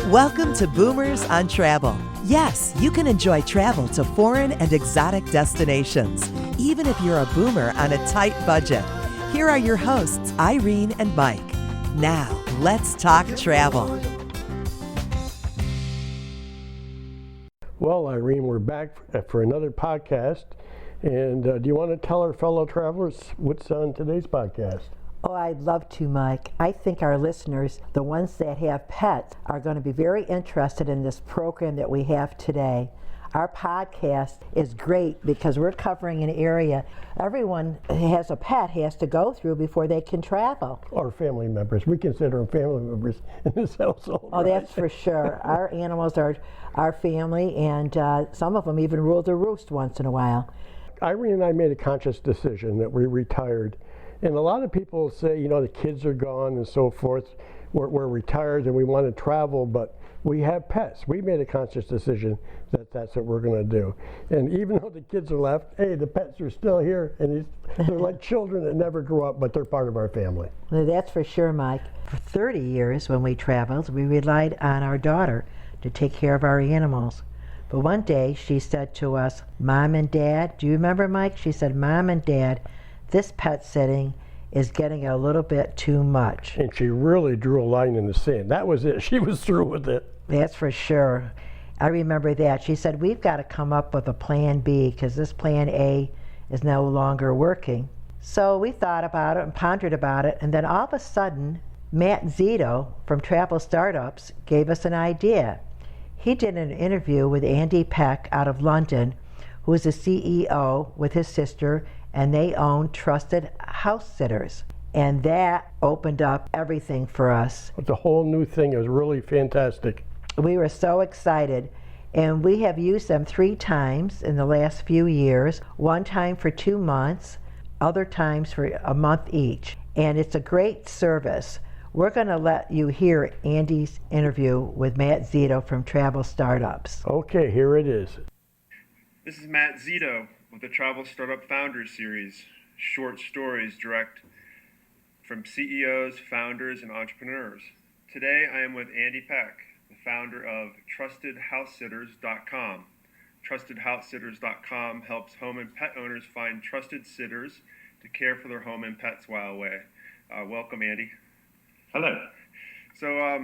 Welcome to Boomers on Travel. Yes, you can enjoy travel to foreign and exotic destinations, even if you're a boomer on a tight budget. Here are your hosts, Irene and Mike. Now, let's talk travel. Well, Irene, we're back for another podcast. And do you want to tell our fellow travelers what's on today's podcast? Oh, I'd love to, Mike. I think our listeners, the ones that have pets, are going to be very interested in this program that we have today. Our podcast is great because we're covering an area everyone who has a pet has to go through before they can travel. Our family members. We consider them family members in this household. Oh, right? that's for sure. Our animals are our family, and some of them even rule the roost once in a while. Irene and I made a conscious decision that we retired. And a lot of people say, you know, the kids are gone and so forth. We're retired and we want to travel, but we have pets. We made a conscious decision that that's what we're going to do. And even though the kids are left, hey, the pets are still here. And they're like children that never grow up, but they're part of our family. Well, that's for sure, Mike. For 30 years when we traveled, we relied on our daughter to take care of our animals. But one day she said to us, Mom and Dad, do you remember, Mike? She said, Mom and Dad, this pet sitting is getting a little bit too much. And she really drew a line in the sand. That was it. She was through with it. That's for sure. I remember that. She said, we've got to come up with a plan B because this plan A is no longer working. So we thought about it and pondered about it, and then all of a sudden, Matt Zito from Travel Startups gave us an idea. He did an interview with Andy Peck out of London, who is the CEO with his sister, and they own Trusted House Sitters. And that opened up everything for us. It's a whole new thing. It was really fantastic. We were so excited. And we have used them 3 times in the last few years. One time for 2 months, other times for a month each. And it's a great service. We're going to let you hear Andy's interview with Matt Zito from Travel Startups. Okay, here it is. This is Matt Zito with the Travel Startup Founders Series, short stories direct from CEOs, founders, and entrepreneurs. Today I am with Andy Peck, the founder of TrustedHouseSitters.com. TrustedHouseSitters.com helps home and pet owners find trusted sitters to care for their home and pets while away. Welcome, Andy. Hello. So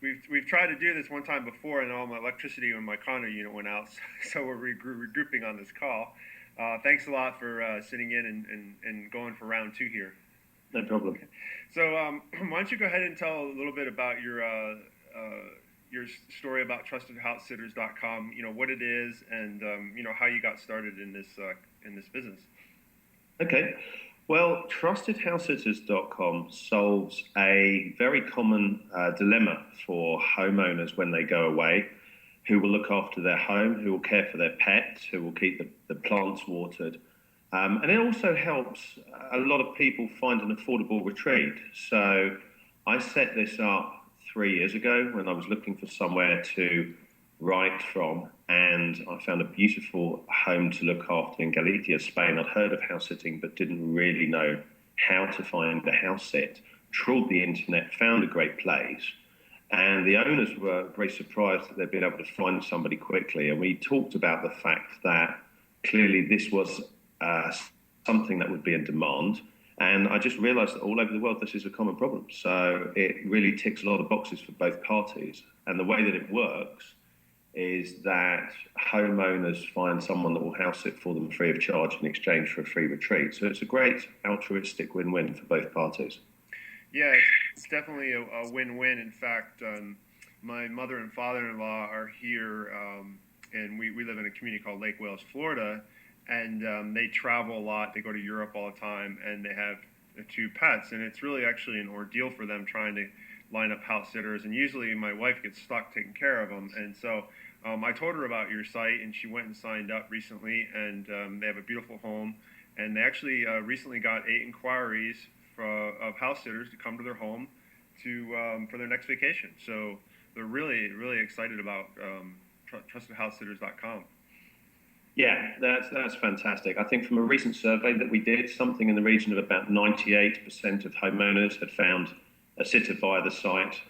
We've tried to do this one time before, and all my electricity in my condo unit went out, so we're regrouping on this call. Thanks a lot for sitting in and going for round 2 here. No problem. So why don't you go ahead and tell a little bit about your story about TrustedHouseSitters.com, you know, what it is, and you know, how you got started in this business. Okay. Well, TrustedHouseSitters.com solves a very common dilemma for homeowners when they go away, who will look after their home, who will care for their pets, who will keep the plants watered. And it also helps a lot of people find an affordable retreat. So I set this up 3 years ago when I was looking for somewhere to write from, and I found a beautiful home to look after in Galicia, Spain. I'd heard of house sitting but didn't really know how to find a house sit. Trawled the internet, found a great place, and the owners were very surprised that they'd been able to find somebody quickly. And we talked about the fact that clearly this was something that would be in demand. And I just realized that all over the world this is a common problem. So it really ticks a lot of boxes for both parties. And the way that it works is that homeowners find someone that will house sit for them free of charge in exchange for a free retreat. So it's a great altruistic win-win for both parties. Yeah, it's definitely a win-win. In fact, my mother and father-in-law are here, and we live in a community called Lake Wales, Florida, and they travel a lot. They go to Europe all the time, and they have 2 pets, and it's really actually an ordeal for them trying to line up house sitters, and usually my wife gets stuck taking care of them. And so I told her about your site, and she went and signed up recently, and they have a beautiful home, and they actually recently got 8 inquiries of house sitters to come to their home for their next vacation. So they're really, really excited about TrustedHouseSitters.com. Yeah, that's fantastic. I think from a recent survey that we did, something in the region of about 98% of homeowners had found a sitter via the site.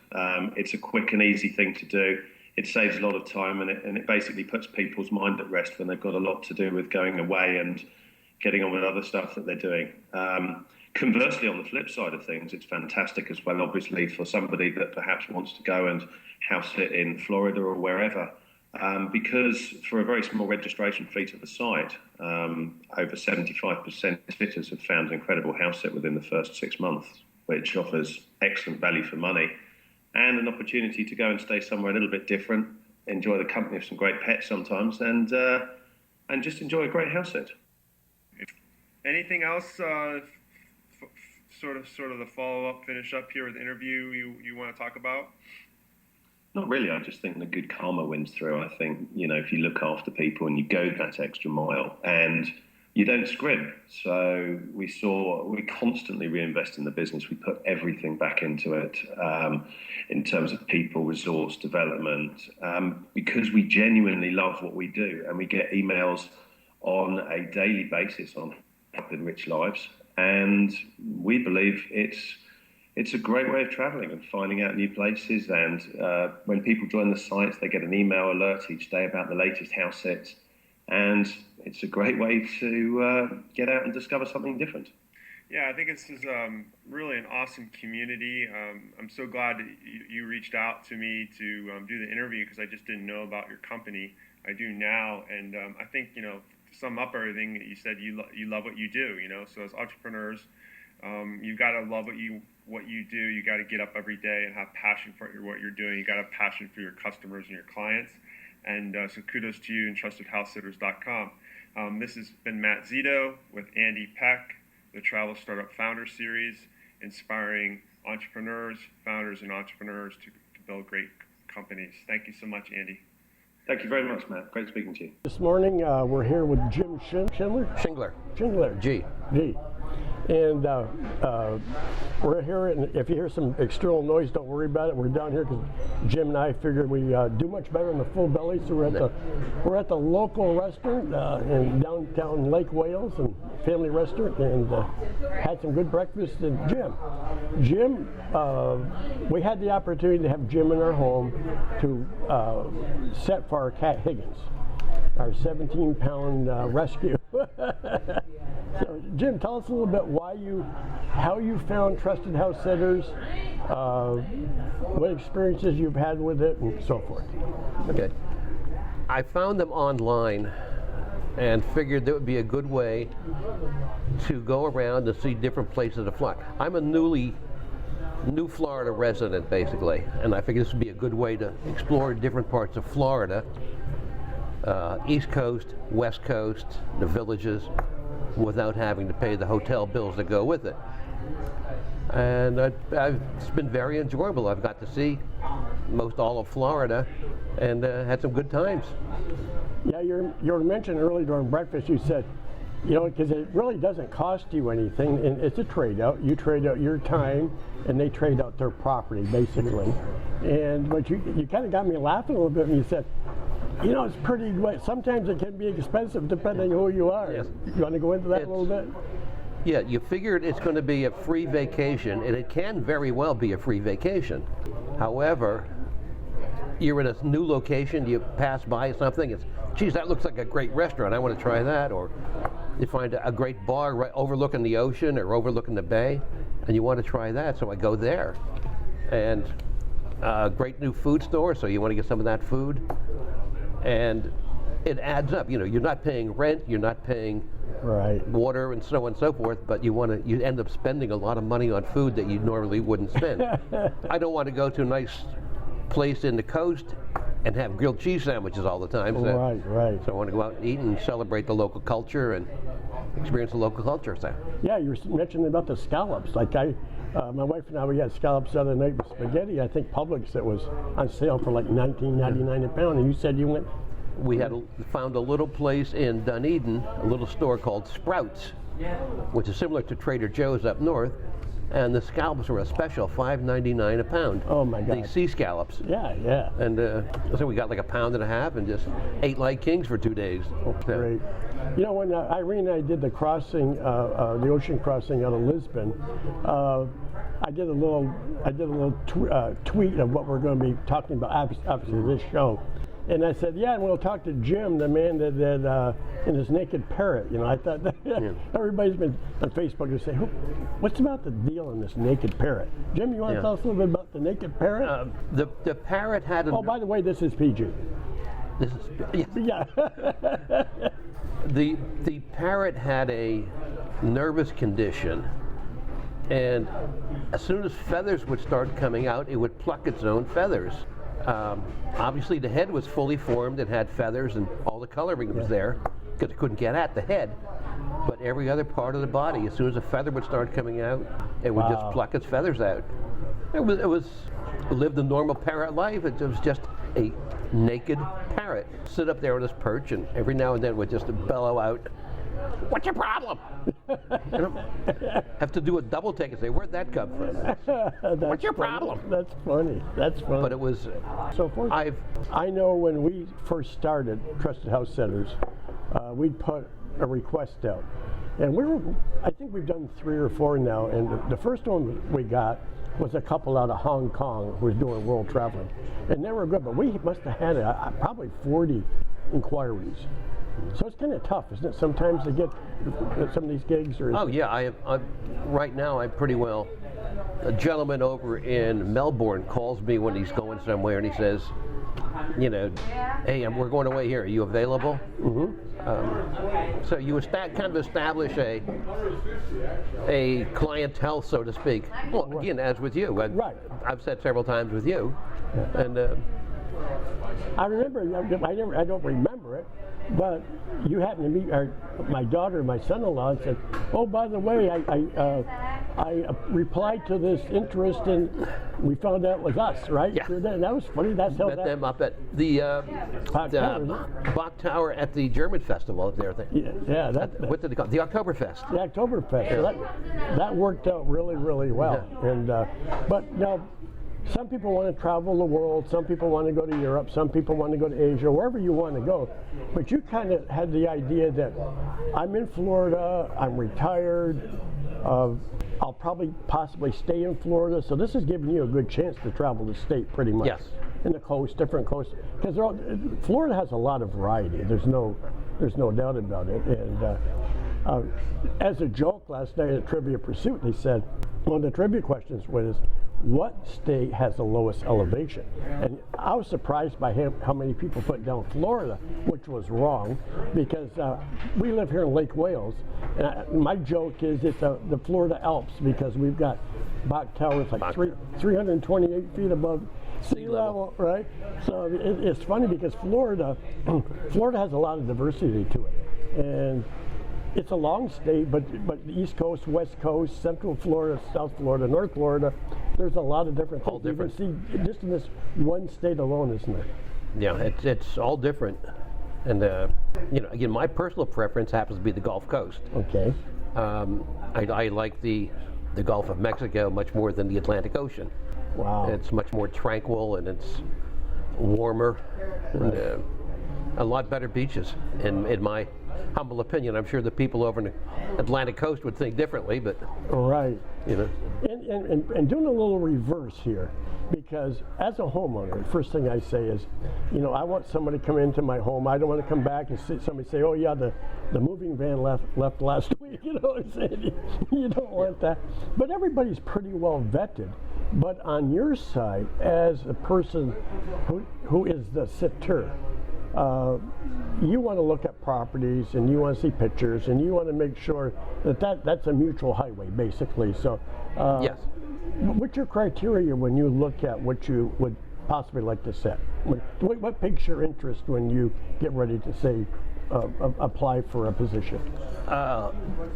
It's a quick and easy thing to do. It saves a lot of time, and it basically puts people's mind at rest when they've got a lot to do with going away and getting on with other stuff that they're doing. Conversely, on the flip side of things, it's fantastic as well, obviously, for somebody that perhaps wants to go and house sit in Florida or wherever, because for a very small registration fee to the site, over 75% of sitters have found an incredible house sit within the first 6 months, which offers excellent value for money and an opportunity to go and stay somewhere a little bit different, enjoy the company of some great pets sometimes, and just enjoy a great house sit. Anything else, sort of the follow-up, finish up here with the interview you want to talk about? Not really. I just think the good karma wins through. I think, if you look after people and you go that extra mile and you don't scrim. So we constantly reinvest in the business. We put everything back into it in terms of people, resource, development, because we genuinely love what we do. And we get emails on a daily basis on helping enrich lives. And we believe it's a great way of traveling and finding out new places. And when people join the sites, they get an email alert each day about the latest house sits. And it's a great way to get out and discover something different. Yeah, I think this is really an awesome community. I'm so glad that you reached out to me to do the interview, because I just didn't know about your company. I do now. And I think, to sum up everything that you said, you love what you do, So as entrepreneurs, you've got to love what you do. You got to get up every day and have passion for what you're doing. You got to have passion for your customers and your clients. And so kudos to you and TrustedHouseSitters.com. This has been Matt Zito with Andy Peck, the Travel Startup Founder Series, inspiring entrepreneurs, founders, and entrepreneurs to build great companies. Thank you so much, Andy. Thank you very much, Matt. Great speaking to you. This morning, we're here with Jim Schindler. Shingler. G. And we're here, and if you hear some external noise, don't worry about it. We're down here because Jim and I figured we do much better in the full belly, so we're at the local restaurant in downtown Lake Wales, and family restaurant, and had some good breakfast. And Jim, we had the opportunity to have Jim in our home to set for our cat Higgins, our 17-pound rescue. So, Jim, tell us a little bit how you found Trusted House Sitters, what experiences you've had with it, and so forth. Okay. I found them online and figured that would be a good way to go around and see different places to fly. I'm a new Florida resident, basically, and I figured this would be a good way to explore different parts of Florida, East Coast, West Coast, the villages, without having to pay the hotel bills that go with it. And it's been very enjoyable. I've got to see most all of Florida and had some good times. Yeah, you were mentioning earlier during breakfast, you said, because it really doesn't cost you anything, and it's a trade out. You trade out your time, and they trade out their property, basically. But you kind of got me laughing a little bit when you said, it's pretty, sometimes it can be expensive depending on who you are. Yes. You want to go into that a little bit? Yeah, you figured it's going to be a free vacation, and it can very well be a free vacation. However, you're in a new location, you pass by something, geez, that looks like a great restaurant, I want to try that. Or you find a great bar right overlooking the ocean or overlooking the bay, and you want to try that, so I go there. And a great new food store, so you want to get some of that food. And it adds up. You're not paying rent, you're not paying water and so on and so forth, but you end up spending a lot of money on food that you normally wouldn't spend. I don't want to go to a nice place in the coast and have grilled cheese sandwiches all the time. So, right. So I want to go out and eat and celebrate the local culture and experience the local culture. So. Yeah, you were mentioning about the scallops. Like my wife and I, we had scallops the other night with spaghetti. I think Publix, it was on sale for like $19.99 a pound, and you said you went. We found a little place in Dunedin, a little store called Sprouts, which is similar to Trader Joe's up north, and the scallops were a special $5.99 a pound. Oh my God! The sea scallops. Yeah. And so we got like a pound and a half and just ate like kings for 2 days. Oh, great. When Irene and I did the crossing, the ocean crossing out of Lisbon, I did a little tweet of what we're going to be talking about, obviously this show. And I said, yeah, and we'll talk to Jim, the man that in his naked parrot. You know, I thought that everybody's been on Facebook to say, what's about the deal in this naked parrot? Jim, you want to tell us a little bit about the naked parrot? The parrot had a... Oh, by the way, this is PG. This is... Yeah. The parrot had a nervous condition, and as soon as feathers would start coming out, it would pluck its own feathers. Obviously, the head was fully formed and had feathers, and all the coloring was there because it couldn't get at the head. But every other part of the body, as soon as a feather would start coming out, it would just pluck its feathers out. It lived a normal parrot life. It was just a naked parrot. Sit up there on his perch, and every now and then would just bellow out, "What's your problem?" Have to do a double take and say, "Where'd that come from?" What's your problem? That's funny. That's funny. But it was. So I know when we first started Trusted House Sitters, we'd put a request out, and I think we've done 3 or 4 now. And the first one we got was a couple out of Hong Kong who was doing world traveling, and they were good. But we must have had probably 40 inquiries. So it's kind of tough, isn't it? Sometimes to get some of these gigs. Or right now I'm pretty well. A gentleman over in Melbourne calls me when he's going somewhere, and he says, you know, "Hey, we're going away here. Are you available?" Mm-hmm. So you kind of establish a clientele, so to speak. Well, again, as with you, I've said several times with you, and I remember. I don't remember it. But you happened to meet my daughter and my son-in-law and said, "Oh, by the way, I replied to this interest, and we found out it was us, right?" Yeah. That was funny. That's how met them up at the Bach Tower at the German festival up there. Yeah. What did they call it? The Oktoberfest. The Oktoberfest. Yeah. So that worked out really, really well. Yeah. And but now. Some people want to travel the world, some people want to go to Europe, some people want to go to Asia, wherever you want to go. But you kind of had the idea that I'm in Florida, I'm retired, I'll possibly stay in Florida, so this is giving you a good chance to travel the state pretty much. Yes. In the coast, different coasts. Because Florida has a lot of variety, there's no doubt about it. And as a joke last night at Trivia Pursuit, they said, one of the trivia questions was, what state has the lowest elevation? And I was surprised by how many people put down Florida, which was wrong, because we live here in Lake Wales, and my joke is it's the Florida Alps, because we've got Bach Tower, it's like 328 feet above sea level, right? So it's funny because Florida has a lot of diversity to it, and it's a long state, but the East Coast, West Coast, Central Florida, South Florida, North Florida, there's a lot of different things you can see just in this one state alone, isn't it? Yeah, it's all different. And, again, my personal preference happens to be the Gulf Coast. Okay. I like the Gulf of Mexico much more than the Atlantic Ocean. Wow. It's much more tranquil, and it's warmer, right. And a lot better beaches, in my humble opinion. I'm sure the people over in the Atlantic coast would think differently, but right. You know. And doing a little reverse here, because as a homeowner, the first thing I say is, I want somebody to come into my home. I don't want to come back and somebody say, "Oh yeah, the moving van left last week." You know what I'm saying? You don't want that. But everybody's pretty well vetted. But on your side, as a person who is the sitter, you want to look at properties, and you want to see pictures, and you want to make sure that's a mutual highway, basically. So, yes. What's your criteria when you look at what you would possibly like to set? What piques your interest when you get ready to say apply for a position?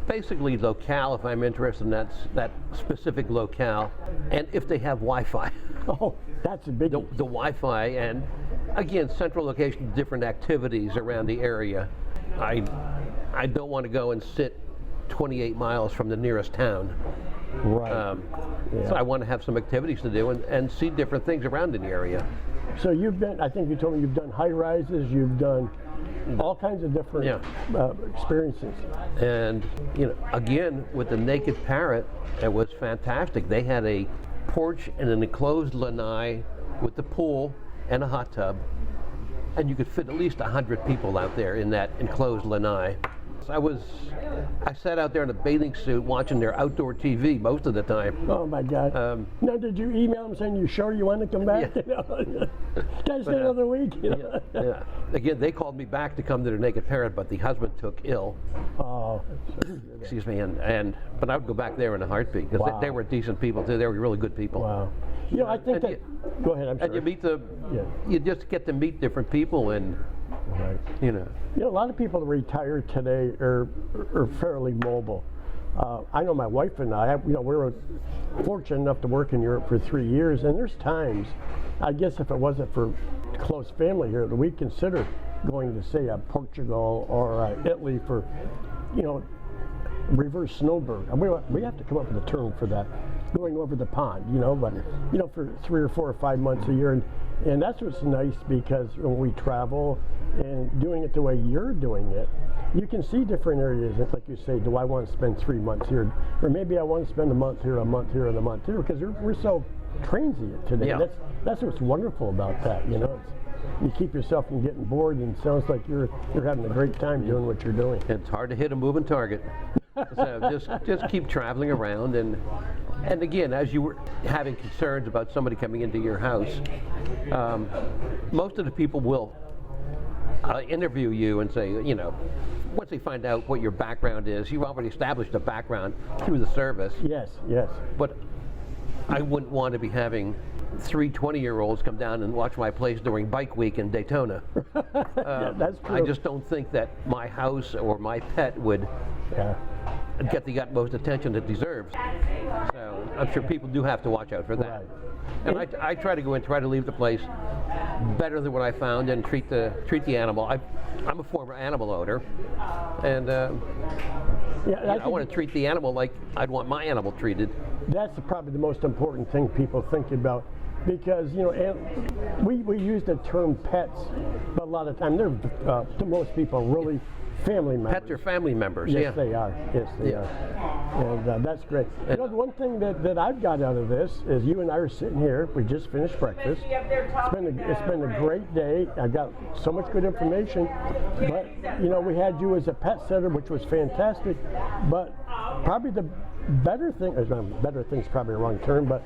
Basically, locale. If I'm interested in that specific locale, and if they have Wi-Fi. Oh, that's a big. The Wi-Fi, and again, central location, different activities around the area. I don't want to go and sit 28 miles from the nearest town. Right. So I want to have some activities to do and see different things around in the area. So I think you told me you've done high rises, you've done all kinds of different experiences. And, you know, again, with the Naked Parrot, it was fantastic. They had a porch and an enclosed lanai with the pool and a hot tub. And you could fit at least 100 people out there in that enclosed lanai. I sat out there in a bathing suit watching their outdoor TV most of the time. Oh my God! Now, did you email them saying you sure you want to come back? Yeah. You know? Can I stay another week? You know? Yeah. Again, they called me back to come to their Naked Parrot, but the husband took ill. Oh. Excuse me, but I would go back there in a heartbeat because they were decent people too. They were really good people. Wow. You know, I think that. Go ahead. I'm sorry. And you just get to meet different people and. Right. You know, a lot of people that retire today are fairly mobile. I know my wife and I, we were fortunate enough to work in Europe for 3 years, and there's times, I guess if it wasn't for close family here, that we consider going to, say, Portugal or Italy for, reverse snowbird. We have to come up with a term for that, going over the pond, but, for 3 or 4 or 5 months a year. And that's what's nice, because when we travel and doing it the way you're doing it, you can see different areas. It's like you say, do I want to spend 3 months here? Or maybe I want to spend a month here, and a month here, because we're so transient today. Yeah. That's what's wonderful about that, you keep yourself from getting bored, and it sounds like you're having a great time doing what you're doing. It's hard to hit a moving target. So just keep traveling around, and again, as you were having concerns about somebody coming into your house, most of the people will interview you and say, once they find out what your background is, you've already established a background through the service. Yes. But I wouldn't want to be having 3 20-year-olds come down and watch my place during Bike Week in Daytona. That's true. I just don't think that my house or my pet would get the utmost attention it deserves. So I'm sure people do have to watch out for that. Right. And I try to go in, try to leave the place better than what I found, and treat the animal. I'm a former animal owner, and I want to treat the animal like I'd want my animal treated. That's probably the most important thing people think about, because we use the term pets, but a lot of time they're to most people really family members. Pets are family members. Yes, they are. Yes, they are. And that's great. The one thing that I've got out of this is you and I are sitting here. We just finished breakfast. It's been a great day. I got so much good information. But we had you as a pet sitter, which was fantastic. But probably the better thing's probably a wrong term, but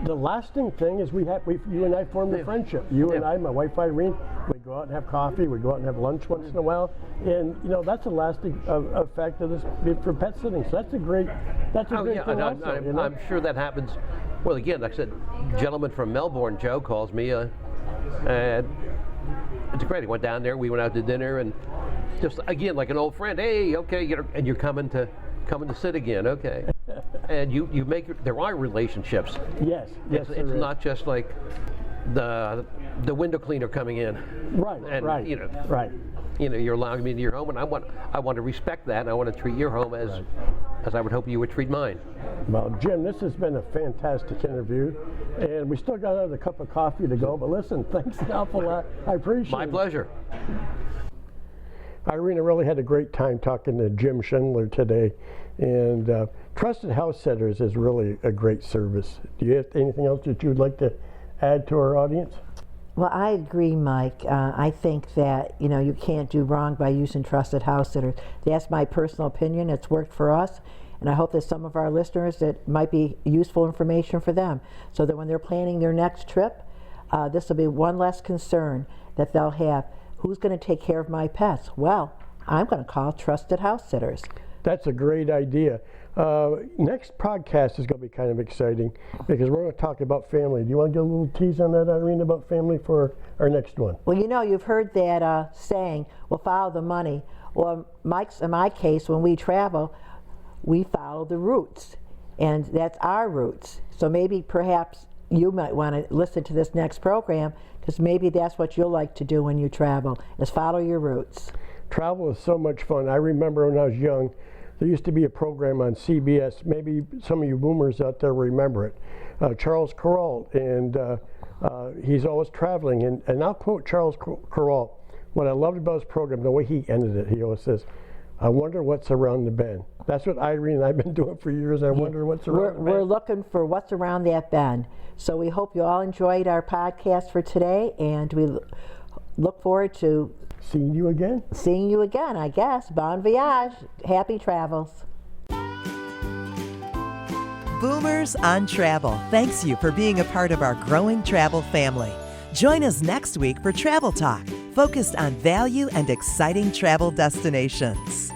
the lasting thing is you and I formed a friendship. You and I, my wife Irene, we go out and have coffee, we go out and have lunch once in a while, and that's a lasting effect of this for pet sitting. So that's a great thing also. I'm sure that happens. Well, again, like I said, gentleman from Melbourne, Joe, calls me, and it's great. He went down there, we went out to dinner, and just again like an old friend. Hey, okay, and you're coming to sit again, okay. And you there are relationships. Yes, it's not just like the window cleaner coming in. Right, and, right. Right. You're allowing me into your home, and I want to respect that, and I want to treat your home as I would hope you would treat mine. Well, Jim, this has been a fantastic interview, and we still got another cup of coffee to go, but listen, thanks an awful lot. I appreciate it. My pleasure. Irene, I really had a great time talking to Jim Schindler today, and Trusted House Sitters is really a great service. Do you have anything else that you would like to add to our audience? Well, I agree, Mike. I think that you can't do wrong by using Trusted House Sitters. That's my personal opinion. It's worked for us, and I hope that some of our listeners, that might be useful information for them, so that when they're planning their next trip, this will be one less concern that they'll have. Who's going to take care of my pets? Well, I'm going to call Trusted House Sitters. That's a great idea. Next podcast is going to be kind of exciting, because we're going to talk about family. Do you want to get a little tease on that, Irene, about family for our next one? Well, you've heard that saying, well, follow the money. Well, in my case, when we travel, we follow the roots, and that's our roots. So perhaps you might want to listen to this next program, because maybe that's what you'll like to do when you travel, is follow your roots. Travel is so much fun. I remember when I was young, there used to be a program on CBS. Maybe some of you boomers out there remember it. Charles Kuralt, and he's always traveling. And I'll quote Charles Kuralt, what I loved about his program, the way he ended it, he always says, I wonder what's around the bend. That's what Irene and I have been doing for years. I wonder what's around the bend. We're looking for what's around that bend. So we hope you all enjoyed our podcast for today, and we look forward to seeing you again, I guess. Bon voyage. Happy travels. Boomers on Travel thanks you for being a part of our growing travel family. Join us next week for Travel Talk, focused on value and exciting travel destinations.